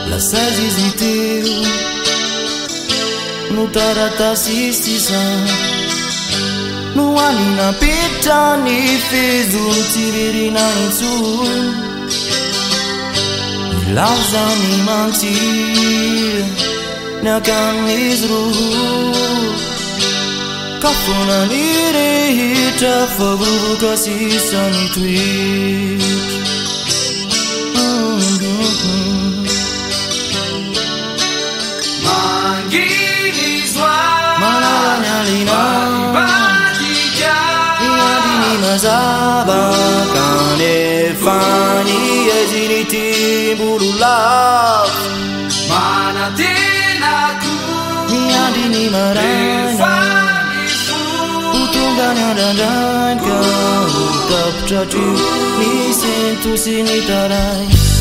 Lasciasi di te, non tarata sistisa, non anina pita ni fezun tirina insun, lausa ni manti, na kan izru, kafuna ni rehita fagu kasisa ni tweet. Kane fani eziniti burulaf Mana tenaku Niadini marana Utunganya dan kau Utap cacu Ni sentuh sini tarai